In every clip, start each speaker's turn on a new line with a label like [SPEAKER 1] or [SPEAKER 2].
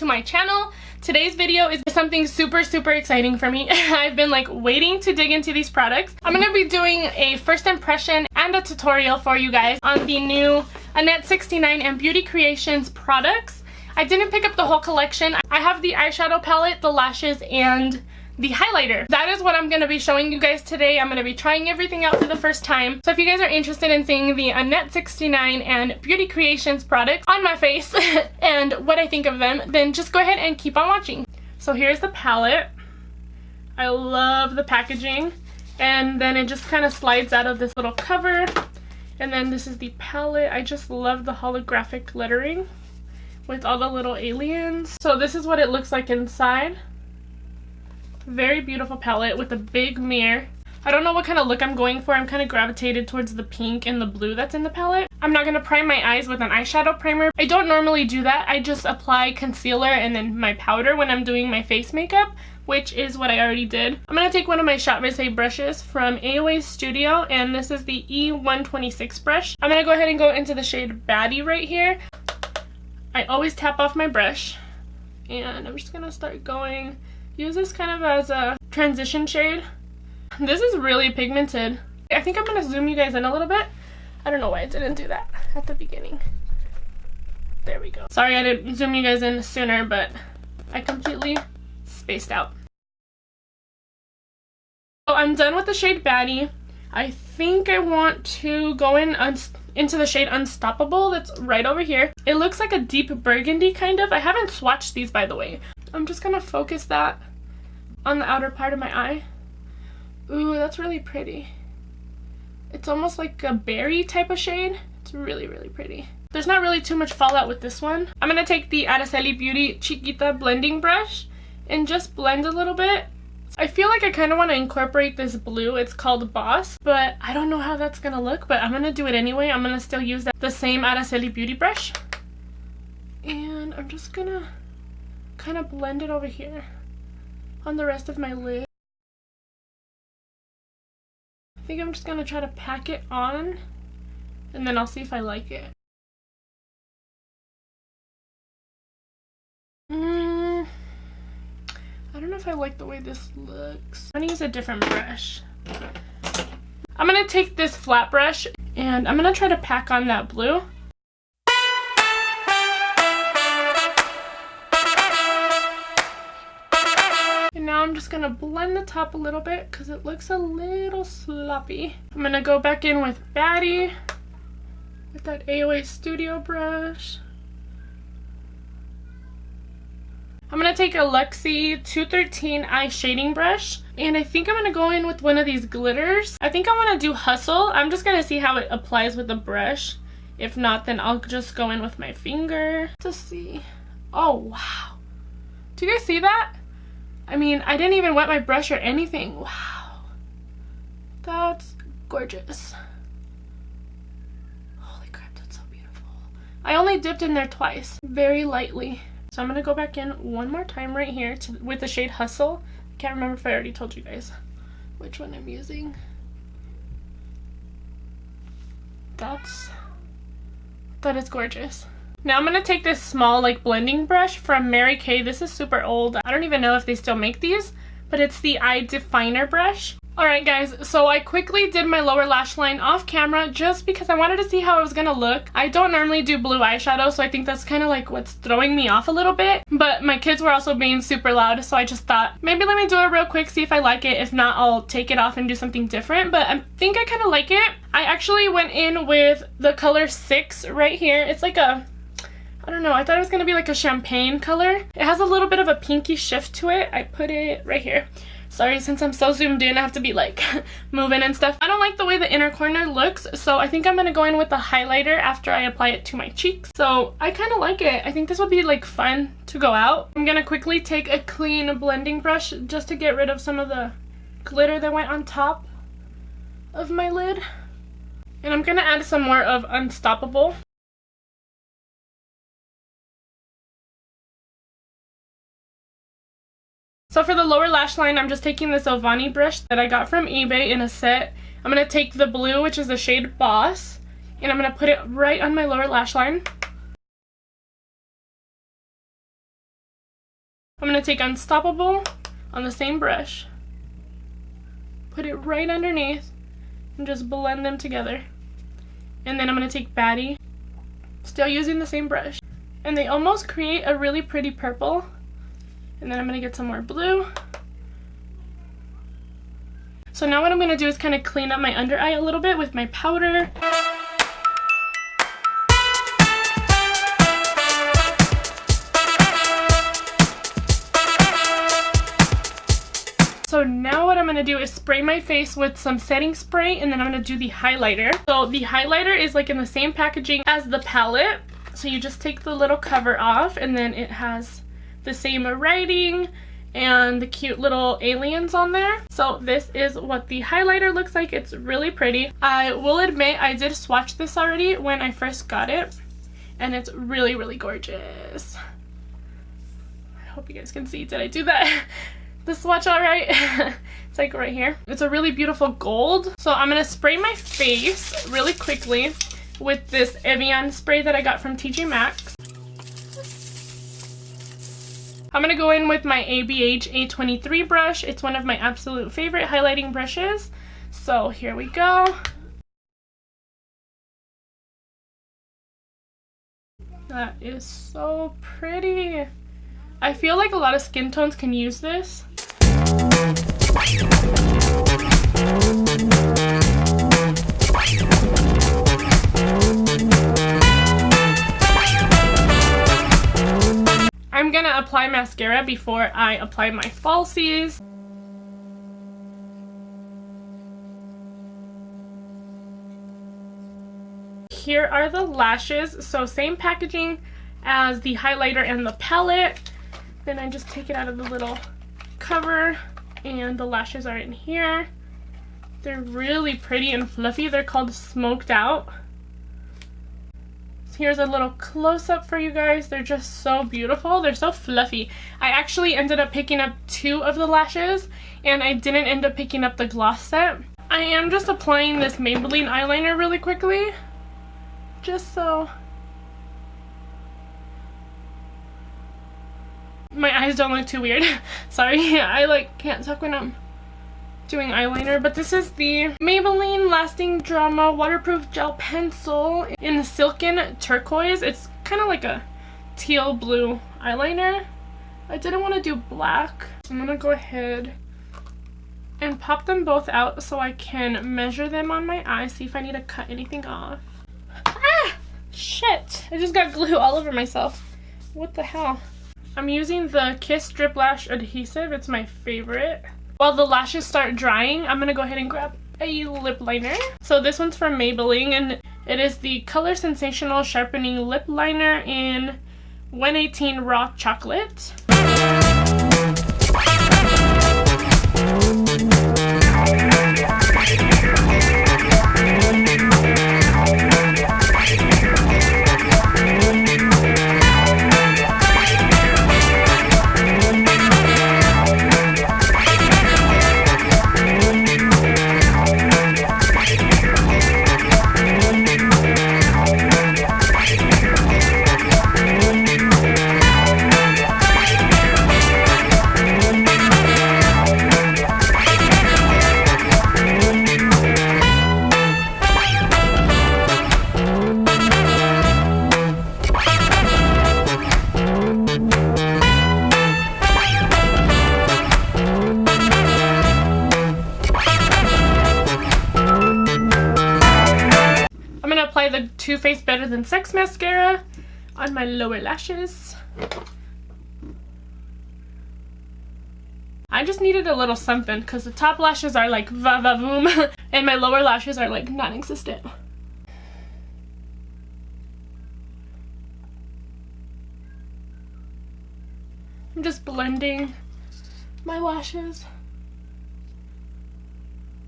[SPEAKER 1] to my channel. Today's video is something super exciting for me. I've been like waiting to dig into these products. I'm gonna be doing a first impression and a tutorial for you guys on the new Annette69 and Beauty Creations products. I didn't pick up the whole collection. I have the eyeshadow palette, the lashes, and the highlighter. That is what I'm going to be showing you guys today. I'm going to be trying everything out for the first time. So if you guys are interested in seeing the Annette69 and Beauty Creations products on my face and what I think of them, then just go ahead and keep on watching. So here's the palette. I love the packaging. And then it just kind of slides out of this little cover. And then this is the palette. I just love the holographic lettering with all the little aliens. So this is what it looks like inside. Very beautiful palette with a big mirror. I don't know what kind of look I'm going for. I'm kind of gravitated towards the pink and the blue that's in the palette. I'm not going to prime my eyes with an eyeshadow primer. I don't normally do that. I just apply concealer and then my powder when I'm doing my face makeup, which is what I already did. I'm going to take one of my Shot Visay brushes from AOA Studio, and this is the E126 brush. I'm going to go ahead and go into the shade Baddie right here. I always tap off my brush, and I'm just going to start going. Use this kind of as a transition shade. This is really pigmented. I think I'm going to zoom you guys in a little bit. I don't know why I didn't do that at the beginning. There we go. Sorry I didn't zoom you guys in sooner, but I completely spaced out. So I'm done with the shade Baddie. I think I want to go into the shade Unstoppable that's right over here. It looks like a deep burgundy kind of. I haven't swatched these, by the way. I'm just gonna focus that on the outer part of my eye. Ooh, that's really pretty. It's almost like a berry type of shade. It's really pretty. There's not really too much fallout with this one. I'm gonna take the Araceli Beauty Chiquita blending brush and just blend a little bit. I feel like I kind of want to incorporate this blue. It's called Boss, but I don't know how that's gonna look, but I'm gonna do it anyway. I'm gonna still use the same Araceli Beauty brush, and I'm just gonna kind of blend it over here on the rest of my lid. I think I'm just gonna try to pack it on, and then I'll see if I like it. I don't know if I like the way this looks. I'm gonna use a different brush. I'm gonna take this flat brush and I'm gonna try to pack on that blue. And now I'm just gonna blend the top a little bit because it looks a little sloppy. I'm gonna go back in with Baddie with that AOA Studio brush. I'm going to take a Luxie 213 eye shading brush, and I think I'm going to go in with one of these glitters. I think I want to do Hustle. I'm just going to see how it applies with the brush. If not, then I'll just go in with my finger to see. Oh, wow. Do you guys see that? I mean, I didn't even wet my brush or anything. Wow. That's gorgeous. Holy crap, that's so beautiful. I only dipped in there twice, very lightly. So I'm going to go back in one more time right here with the shade Hustle. I can't remember if I already told you guys which one I'm using. That is gorgeous. Now I'm going to take this small like blending brush from Mary Kay. This is super old. I don't even know if they still make these, but it's the eye definer brush. Alright guys, so I quickly did my lower lash line off camera just because I wanted to see how it was gonna look. I don't normally do blue eyeshadow, so I think that's kind of like what's throwing me off a little bit. But my kids were also being super loud, so I just thought, maybe let me do it real quick, see if I like it. If not, I'll take it off and do something different. But I think I kind of like it. I actually went in with the color 6 right here. It's like a, I don't know, I thought it was gonna be like a champagne color. It has a little bit of a pinky shift to it. I put it right here. Sorry, since I'm so zoomed in, I have to be like moving and stuff. I don't like the way the inner corner looks, so I think I'm gonna go in with the highlighter after I apply it to my cheeks. So I kind of like it. I think this would be like fun to go out. I'm gonna quickly take a clean blending brush just to get rid of some of the glitter that went on top of my lid. And I'm gonna add some more of Unstoppable. So for the lower lash line, I'm just taking this Ovani brush that I got from eBay in a set. I'm going to take the blue, which is the shade Boss, and I'm going to put it right on my lower lash line. I'm going to take Unstoppable on the same brush, put it right underneath, and just blend them together. And then I'm going to take Batty, still using the same brush, and they almost create a really pretty purple. And then I'm going to get some more blue. So now what I'm going to do is kind of clean up my under eye a little bit with my powder. So now what I'm going to do is spray my face with some setting spray, and then I'm going to do the highlighter. So the highlighter is like in the same packaging as the palette. So you just take the little cover off, and then it has the same writing and the cute little aliens on there. So this is what the highlighter looks like. It's really pretty. I will admit I did swatch this already when I first got it, and it's really, really gorgeous. I hope you guys can see. Did I do that? The swatch all right? It's like right here. It's a really beautiful gold. So I'm gonna spray my face really quickly with this Evian spray that I got from TJ Maxx. I'm gonna go in with my ABH A23 brush. It's one of my absolute favorite highlighting brushes. So here we go. That is so pretty. I feel like a lot of skin tones can use this. I'm gonna apply mascara before I apply my falsies. Here are the lashes. So same packaging as the highlighter and the palette. Then I just take it out of the little cover, and the lashes are in here. They're really pretty and fluffy. They're called Smoked Out. Here's a little close-up for you guys. They're just so beautiful. They're so fluffy. I actually ended up picking up 2 of the lashes, and I didn't end up picking up the gloss set. I am just applying this Maybelline eyeliner really quickly, just so my eyes don't look too weird. Sorry, I like can't talk when I'm doing eyeliner. But this is the Maybelline Lasting Drama Waterproof Gel Pencil in Silken Turquoise. It's kind of like a teal blue eyeliner. I didn't want to do black. I'm gonna go ahead and pop them both out so I can measure them on my eyes, see if I need to cut anything off. Ah! Shit! I just got glue all over myself. What the hell? I'm using the Kiss Drip Lash Adhesive. It's my favorite. While the lashes start drying, I'm gonna go ahead and grab a lip liner. So this one's from Maybelline, and it is the Color Sensational Sharpening Lip Liner in 118 Raw Chocolate. The Too Faced Better Than Sex mascara on my lower lashes. I just needed a little something because the top lashes are like va-va-voom and my lower lashes are like non-existent. I'm just blending my lashes.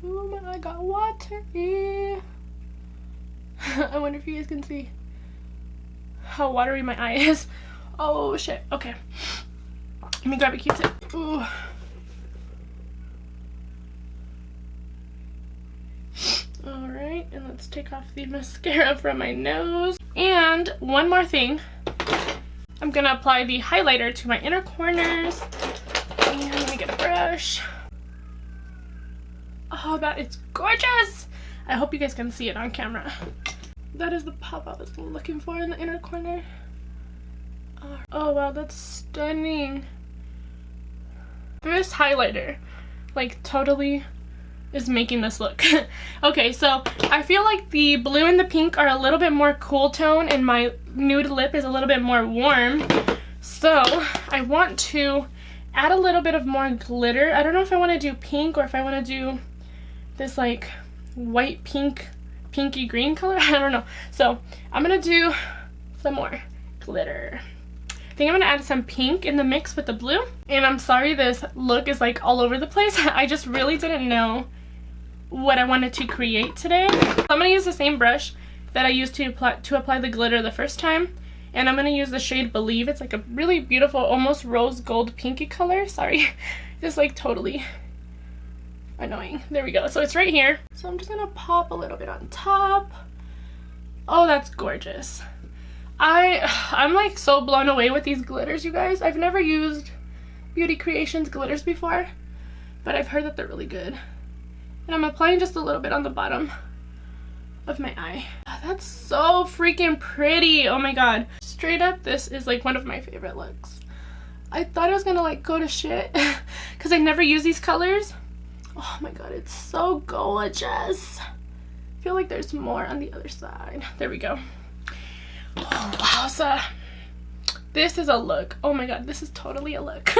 [SPEAKER 1] Oh my, I got watery. I wonder if you guys can see how watery my eye is. Oh shit. Okay. Let me grab a Q-tip. Ooh. Alright, and let's take off the mascara from my nose. And one more thing. I'm gonna apply the highlighter to my inner corners. And let me get a brush. Oh, that is gorgeous! I hope you guys can see it on camera. That is the pop I was looking for in the inner corner. Oh wow, that's stunning. This highlighter, like, totally is making this look. Okay, so I feel like the blue and the pink are a little bit more cool tone and my nude lip is a little bit more warm. So I want to add a little bit of more glitter. I don't know if I want to do pink or if I want to do this like white pink, pinky green color. I don't know. So I'm gonna do some more glitter. I think I'm gonna add some pink in the mix with the blue. And I'm sorry this look is like all over the place. I just really didn't know what I wanted to create today. So I'm gonna use the same brush that I used to apply the glitter the first time. And I'm gonna use the shade Believe. It's like a really beautiful, almost rose gold pinky color. Sorry, just like totally annoying. There we go. So it's right here. So I'm just gonna pop a little bit on top. Oh, that's gorgeous. I'm like so blown away with these glitters, you guys. I've never used Beauty Creations glitters before, but I've heard that they're really good. And I'm applying just a little bit on the bottom of my eye. Oh, that's so freaking pretty. Oh my god. Straight up, this is like one of my favorite looks. I thought I was gonna like go to shit because I never use these colors. Oh my god, it's so gorgeous. I feel like there's more on the other side. There we go. Oh wow, so this is a look. Oh my god, this is totally a look.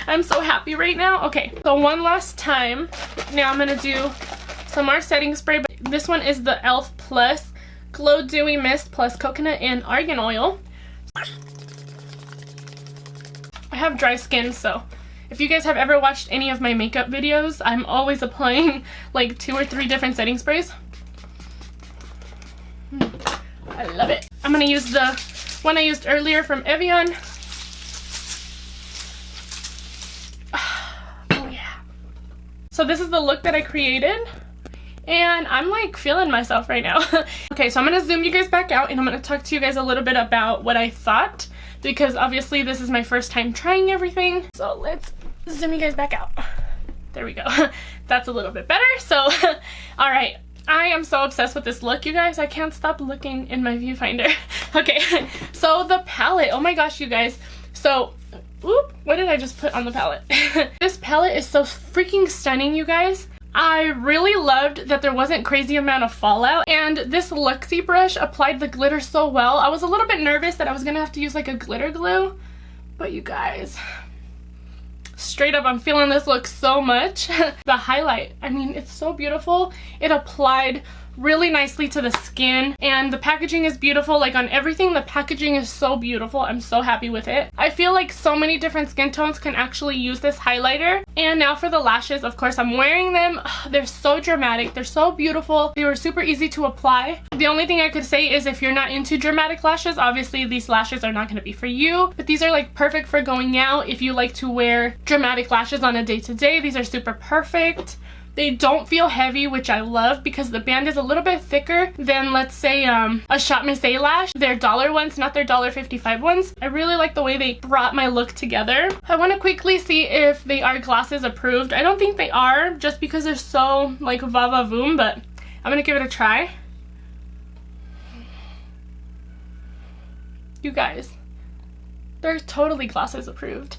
[SPEAKER 1] I'm so happy right now. Okay, so one last time. Now I'm gonna do some more setting spray, but this one is the e.l.f. Plus Glow Dewy Mist plus coconut and argan oil. I have dry skin, so if you guys have ever watched any of my makeup videos, I'm always applying like 2 or 3 different setting sprays. I love it. I'm gonna use the one I used earlier from Evian. Oh yeah. So this is the look that I created. And I'm like feeling myself right now. Okay, so I'm gonna zoom you guys back out and I'm gonna talk to you guys a little bit about what I thought, because obviously this is my first time trying everything. So let's zoom you guys back out. There we go. That's a little bit better. So all right, I am so obsessed with this look, you guys. I can't stop looking in my viewfinder. Okay, so the palette, oh my gosh, you guys. So whoop, what did I just put on the palette? This palette is so freaking stunning, you guys. I really loved that there wasn't crazy amount of fallout, and this Luxie brush applied the glitter so well. I was a little bit nervous that I was gonna have to use like a glitter glue, but you guys, straight up, I'm feeling this look so much. The highlight, I mean, it's so beautiful. It applied really nicely to the skin, and the packaging is beautiful. Like on everything, the packaging is so beautiful. I'm so happy with it. I feel like so many different skin tones can actually use this highlighter. And now for the lashes, of course I'm wearing them. They're so dramatic, they're so beautiful, they were super easy to apply. The only thing I could say is if you're not into dramatic lashes, obviously these lashes are not going to be for you, but these are like perfect for going out. If you like to wear dramatic lashes on a day-to-day, these are super perfect. They don't feel heavy, which I love because the band is a little bit thicker than, let's say, a Shop Miss A lash. They're dollar ones, not their $1.55 ones. I really like the way they brought my look together. I want to quickly see if they are glasses approved. I don't think they are, just because they're so like va-va-voom, but I'm gonna give it a try. You guys, they're totally glasses approved.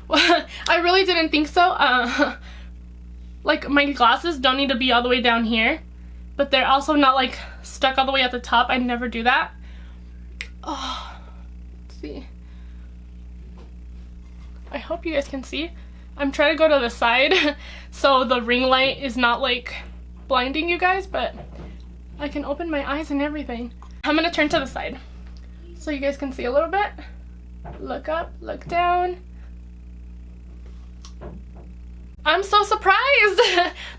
[SPEAKER 1] I really didn't think so. Like, my glasses don't need to be all the way down here, but they're also not like stuck all the way at the top. I never do that. Oh, let's see. I hope you guys can see. I'm trying to go to the side so the ring light is not like blinding you guys, but I can open my eyes and everything. I'm gonna turn to the side so you guys can see a little bit. Look up, look down. I'm so surprised.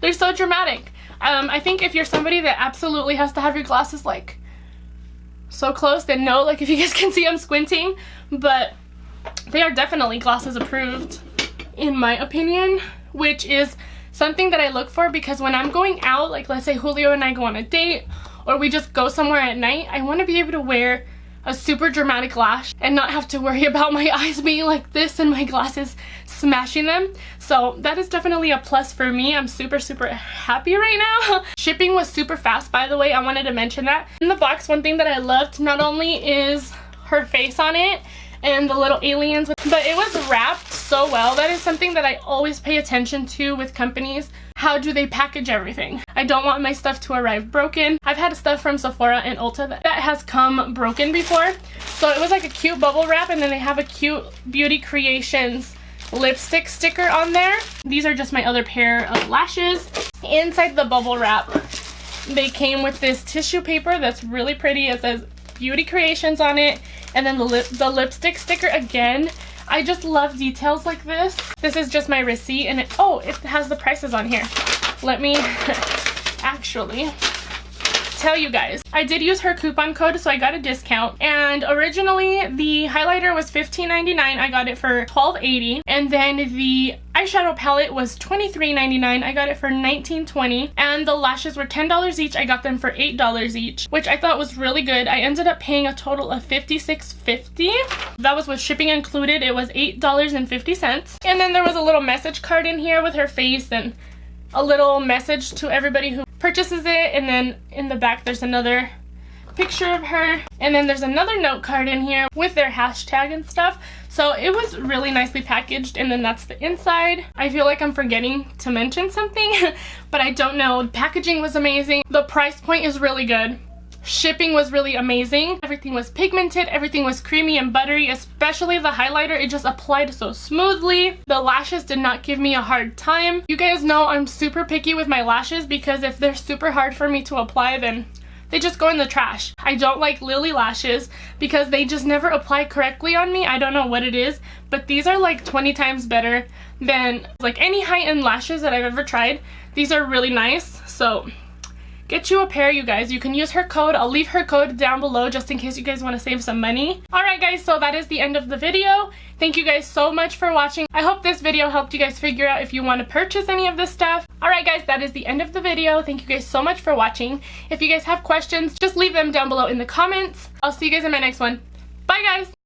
[SPEAKER 1] They're so dramatic. I think if you're somebody that absolutely has to have your glasses like so close, then no, like if you guys can see I'm squinting, but they are definitely glasses approved in my opinion, which is something that I look for, because when I'm going out, like let's say Julio and I go on a date or we just go somewhere at night, I want to be able to wear a super dramatic lash and not have to worry about my eyes being like this and my glasses smashing them. So that is definitely a plus for me. I'm super happy right now. Shipping was super fast, by the way. I wanted to mention that. In the box, one thing that I loved not only is her face on it and the little aliens, but it was wrapped so well. That is something that I always pay attention to with companies. How do they package everything? I don't want my stuff to arrive broken. I've had stuff from Sephora and Ulta that has come broken before. So it was like a cute bubble wrap, and then they have a cute Beauty Creations lipstick sticker on there. These are just my other pair of lashes. Inside the bubble wrap, they came with this tissue paper that's really pretty. It says Beauty Creations on it, and then the lipstick sticker again. I just love details like this. This is just my receipt, and it has the prices on here. Let me actually tell you guys. I did use her coupon code, so I got a discount. And originally the highlighter was $15.99. I got it for $12.80. And then the eyeshadow palette was $23.99. I got it for $19.20. And the lashes were $10 each. I got them for $8 each, which I thought was really good. I ended up paying a total of $56.50. That was with shipping included. It was $8.50. And then there was a little message card in here with her face and a little message to everybody who purchases it, and then in the back there's another picture of her, and then there's another note card in here with their hashtag and stuff. So it was really nicely packaged, and then that's the inside. I feel like I'm forgetting to mention something but I don't know. Packaging was amazing. The price point is really good. Shipping was really amazing. Everything was pigmented, everything was creamy and buttery, especially the highlighter. It just applied so smoothly. The lashes did not give me a hard time. You guys know I'm super picky with my lashes, because if they're super hard for me to apply, then they just go in the trash. I don't like Lily lashes because they just never apply correctly on me. I don't know what it is, but these are like 20 times better than like any high-end lashes that I've ever tried. These are really nice, so get you a pair, you guys. You can use her code. I'll leave her code down below just in case you guys want to save some money. Alright guys, so that is the end of the video. Thank you guys so much for watching. I hope this video helped you guys figure out if you want to purchase any of this stuff. Alright guys, that is the end of the video. Thank you guys so much for watching. If you guys have questions, just leave them down below in the comments. I'll see you guys in my next one. Bye guys!